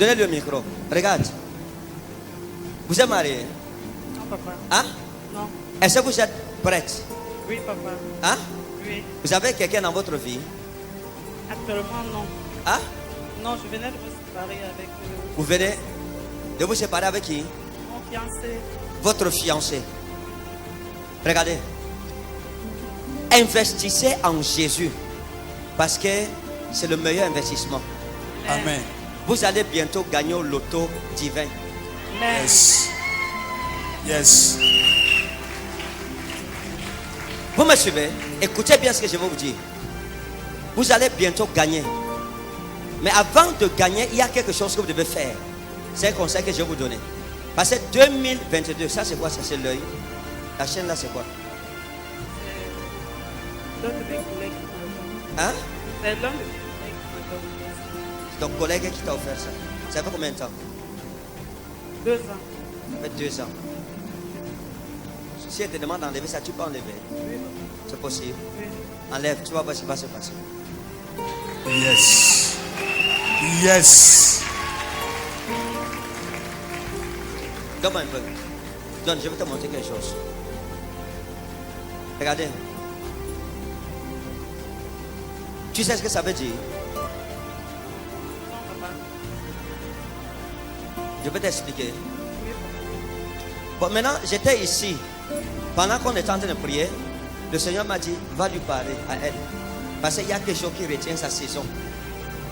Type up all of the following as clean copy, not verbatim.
Donnez le micro. Regarde. Vous êtes marié? Non, papa. Hein? Non. Est-ce que vous êtes prête? Oui, papa. Hein? Oui. Vous avez quelqu'un dans votre vie? Actuellement, non. Hein? Non, je venais de me séparer avec Vous venez de vous séparer avec qui? mon fiancé. Votre fiancé. Regardez. Investissez en Jésus. Parce que c'est le meilleur investissement. Amen. Vous allez bientôt gagner au loto divin. Amen. Yes. Yes. Vous me suivez? Écoutez bien ce que je vais vous dire. Vous allez bientôt gagner. Mais avant de gagner, il y a quelque chose que vous devez faire. C'est un conseil que je vais vous donner. Parce que 2022, ça c'est quoi? Ça c'est l'œil. La chaîne là c'est quoi? C'est l'un de mes collègues qui m'a donné. Hein? C'est l'un de mes collègues qui m'a donné. C'est ton collègue qui t'a offert ça. Ça fait combien de temps? 2 ans. Ça fait 2 ans. Si elle te demande d'enlever ça, tu peux enlever. Oui, C'est possible. oui. Enlève, tu vas voir ce qui va se passer. Yes. Yes. Donne-moi un peu. Donne, je vais te montrer quelque chose. Regardez. Tu sais ce que ça veut dire? Non, papa. Je vais t'expliquer. Oui, papa. Bon, maintenant, j'étais ici. Pendant qu'on était en train de prier, le Seigneur m'a dit, va lui parler à elle. Parce qu'il y a quelque chose qui retient sa saison.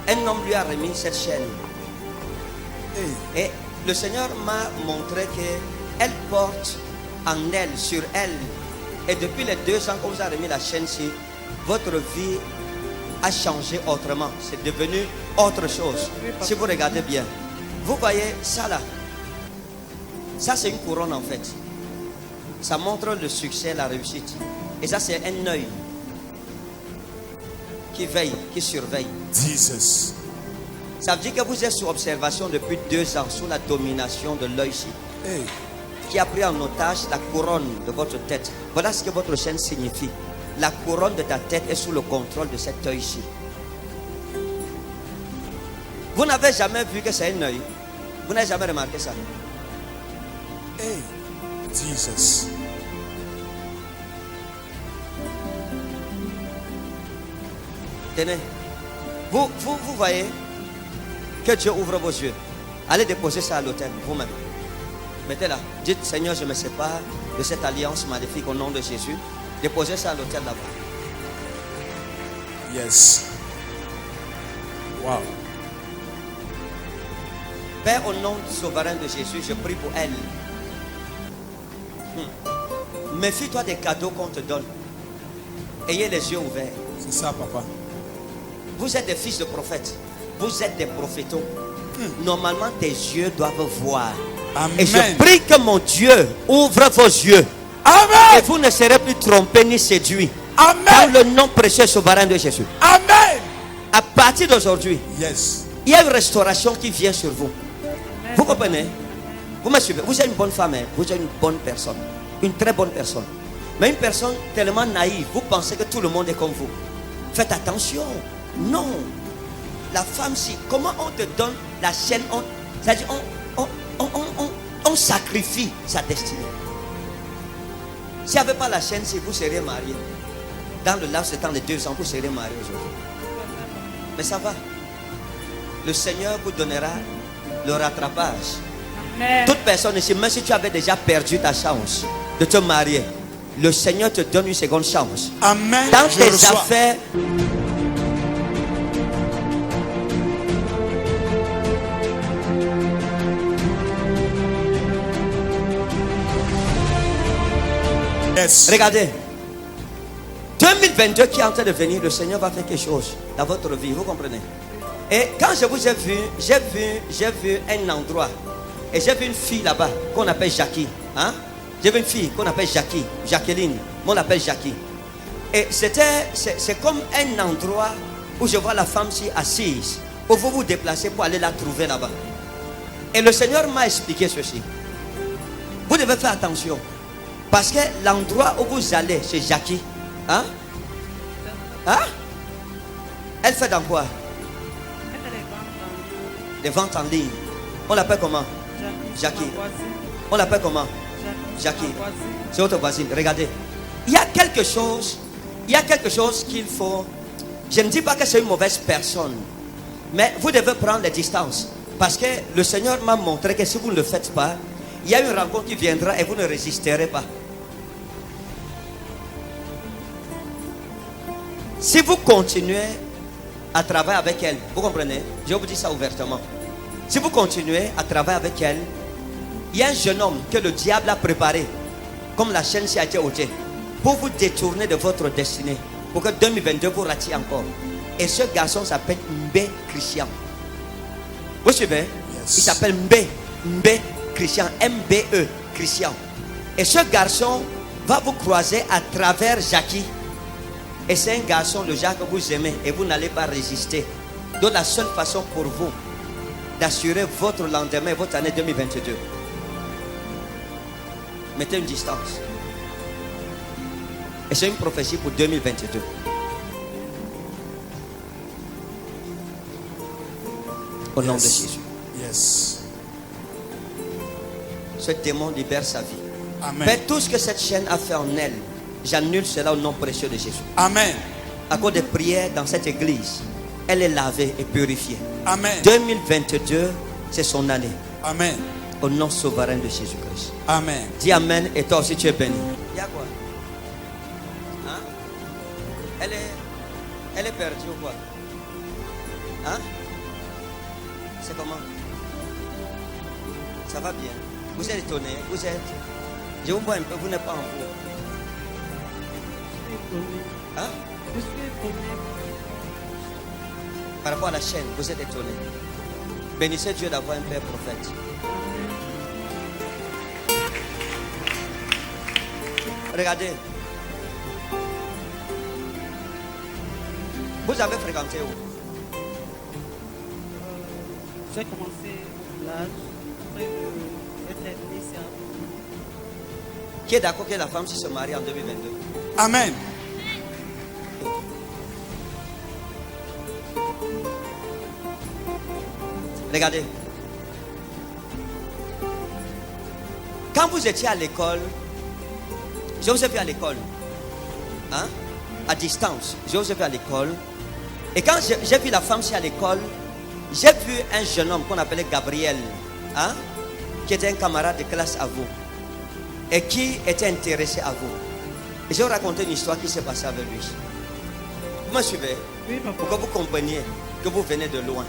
Un homme lui a remis cette chaîne. Hey. Et le Seigneur m'a montré qu'elle porte en elle, sur elle. Et depuis les 2 ans qu'on vous a remis la chaîne-ci, votre vie a changé autrement. C'est devenu autre chose. Oui, papa. Si vous regardez bien, vous voyez ça là. Ça c'est une couronne en fait. Ça montre le succès, la réussite. Et ça c'est un œil qui veille, qui surveille. Jesus. Ça veut dire que vous êtes sous observation depuis 2 ans, sous la domination de l'œil-ci, Hey. qui a pris en otage la couronne de votre tête. Voilà ce que votre chaîne signifie. La couronne de ta tête est sous le contrôle de cet œil-ci. Vous n'avez jamais vu que c'est un œil. Vous n'avez jamais remarqué ça. Hey. Jesus. Tenez. Vous voyez que Dieu ouvre vos yeux. Allez déposer ça à l'autel vous-même. Mettez-la. Dites, Seigneur, je me sépare de cette alliance maléfique au nom de Jésus. Déposez ça à l'autel là-bas. Yes. Wow. Père, au nom souverain de Jésus, je prie pour elle. Méfie-toi des cadeaux qu'on te donne. Ayez les yeux ouverts. C'est ça, papa. Vous êtes des fils de prophètes. Vous êtes des prophétons. Normalement, tes yeux doivent voir. Amen. Et je prie que mon Dieu ouvre vos yeux. Amen. Et vous ne serez plus trompés ni séduits. Amen. Dans le nom précieux et souverain de Jésus. Amen. À partir d'aujourd'hui, Yes. il y a une restauration qui vient sur vous. Vous comprenez? Vous me suivez? Vous êtes une bonne femme, hein? Vous êtes une bonne personne. Une très bonne personne. Mais une personne tellement naïve, vous pensez que tout le monde est comme vous. Faites attention. Non. La femme, si, comment on te donne la chaîne, c'est-à-dire on sacrifie sa destinée. S'il n'y avait pas la chaîne, si vous seriez marié, dans le laps de temps de 2 ans, vous seriez marié aujourd'hui. Mais ça va. Le Seigneur vous donnera le rattrapage. Amen. Toute personne ici, même si tu avais déjà perdu ta chance de te marier, le Seigneur te donne une seconde chance. Amen. Dans Je tes reçois. affaires, Yes. regardez, 2022 qui est en train de venir, le Seigneur va faire quelque chose dans votre vie, vous comprenez? Et quand je vous ai vu, j'ai vu un endroit. Et j'ai vu une fille là-bas qu'on appelle Jackie. Hein? J'ai vu une fille qu'on appelle Jackie, Jacqueline. On l'appelle Jackie. Et c'est comme un endroit où je vois la femme si assise. Où vous vous déplacez pour aller la trouver là-bas. Et le Seigneur m'a expliqué ceci. Vous devez faire attention. Parce que l'endroit où vous allez chez Jackie, hein? Hein? Elle fait dans quoi? Elle fait les ventes en ligne. Des ventes en ligne. On l'appelle comment? Jackie. Jackie. Ma voisine. On l'appelle comment? Jackie. Jackie. Ma voisine. C'est votre voisine. Regardez. Il y a quelque chose qu'il faut. Je ne dis pas que c'est une mauvaise personne. Mais vous devez prendre les distances. Parce que le Seigneur m'a montré que si vous ne le faites pas, il y a une rencontre qui viendra et vous ne résisterez pas. Si vous continuez à travailler avec elle, vous comprenez? Je vous dis ça ouvertement. Si vous continuez à travailler avec elle, il y a un jeune homme que le diable a préparé, comme la chaîne s'y a été ôtée, pour vous détourner de votre destinée, pour que 2022 vous ratiez encore. Et ce garçon s'appelle Mbé Christian. Vous suivez? Yes. Il s'appelle Mbé Christian, M-B-E Christian. Et ce garçon va vous croiser à travers Jackie. Et c'est un garçon, le genre que vous aimez, et vous n'allez pas résister. Donc la seule façon pour vous d'assurer votre lendemain, votre année 2022, mettez une distance. Et c'est une prophétie pour 2022. Au nom de Jésus. Yes. Ce démon libère sa vie. Amen. Faites tout ce que cette chaîne a fait en elle. J'annule cela au nom précieux de Jésus. Amen. À cause des prières dans cette église, elle est lavée et purifiée. Amen. 2022, c'est son année. Amen. Au nom souverain de Jésus-Christ. Amen. Dis Amen et toi aussi tu es béni. Il y a quoi? Hein? Elle est perdue ou quoi? Hein? C'est comment? Ça va bien. Vous êtes étonné. Vous êtes. Je vous vois un peu, vous n'êtes pas en vous. Hein? Je suis étonné. Par rapport à la chaîne, vous êtes étonné. Bénissez Dieu d'avoir un père prophète. Regardez. Vous avez fréquenté où? J'ai commencé au village. Après, j'ai terminé ici à Bourg. Qui est d'accord que la femme se marie en 2022? Amen. Regardez. Quand vous étiez à l'école, je vous ai vu à l'école, hein, à distance, je vous ai vu à l'école. Et quand j'ai vu la femme ici à l'école, j'ai vu un jeune homme qu'on appelait Gabriel, hein, qui était un camarade de classe à vous et qui était intéressé à vous. Et je vais vous raconter une histoire qui s'est passée avec lui. Vous me suivez? Oui, Pour papa. que vous compreniez que vous venez de loin.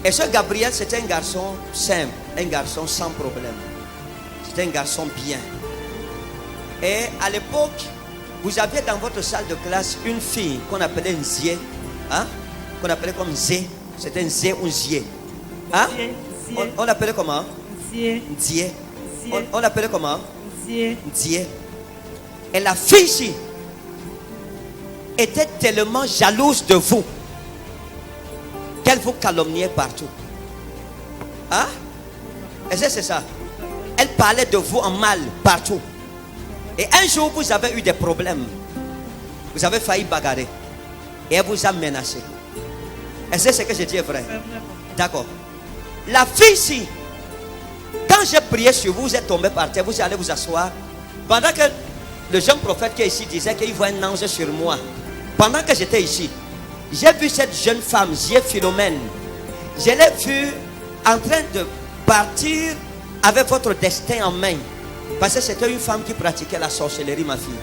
Et ce Gabriel, c'était un garçon simple, un garçon sans problème. C'était un garçon bien. Et à l'époque, vous aviez dans votre salle de classe une fille qu'on appelait Nzié, hein? Qu'on appelait comme Zé. C'était Nzé ou Nzié. Hein? On l'appelait comment? Nzié. Nzié. Nzié. On l'appelait comment? Nzié. Nzié. Et la fille ici était tellement jalouse de vous qu'elle vous calomniait partout. Hein? Est-ce que c'est ça? Elle parlait de vous en mal partout. Et un jour, vous avez eu des problèmes. Vous avez failli bagarrer. Et elle vous a menacé. Est-ce que ce que je dis est vrai? C'est vrai, papa. D'accord. La fille ici, quand j'ai prié sur vous, vous êtes tombé par terre, vous allez vous asseoir. Pendant que le jeune prophète qui est ici disait qu'il voit un ange sur moi. Pendant que j'étais ici, j'ai vu cette jeune femme, Philomène. Je l'ai vue en train de partir avec votre destin en main. Parce que c'était une femme qui pratiquait la sorcellerie, ma fille.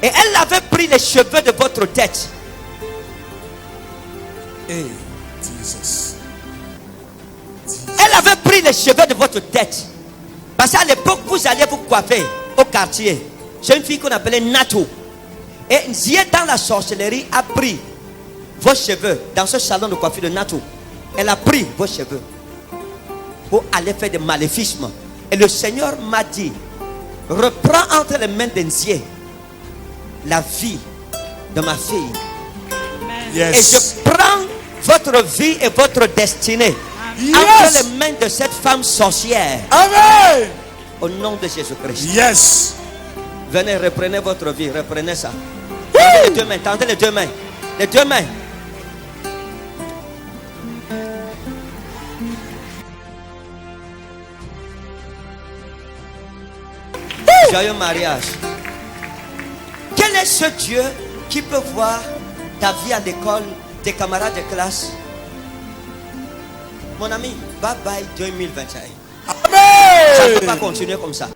Et elle avait pris les cheveux de votre tête. Hey, Jesus. Elle avait pris les cheveux de votre tête. Parce qu'à l'époque, vous alliez vous coiffer au quartier. C'est une fille qu'on appelait Natou. Et Nzié, dans la sorcellerie, a pris vos cheveux dans ce salon de coiffure de Natou. Elle a pris vos cheveux pour aller faire des maléfices. Et le Seigneur m'a dit: reprends entre les mains d'Nzié la vie de ma fille. Et Yes. je prends votre vie et votre destinée Yes. entre les mains de cette femme sorcière. Amen. Au nom de Jésus-Christ. Yes. Venez, reprenez votre vie, reprenez ça. Tendez les deux mains, tendez les deux mains. Les deux mains. joyeux mariage. Quel est ce Dieu qui peut voir ta vie à l'école, tes camarades de classe? Mon ami, bye bye 2021. Amen. Ça ne peut pas continuer comme ça.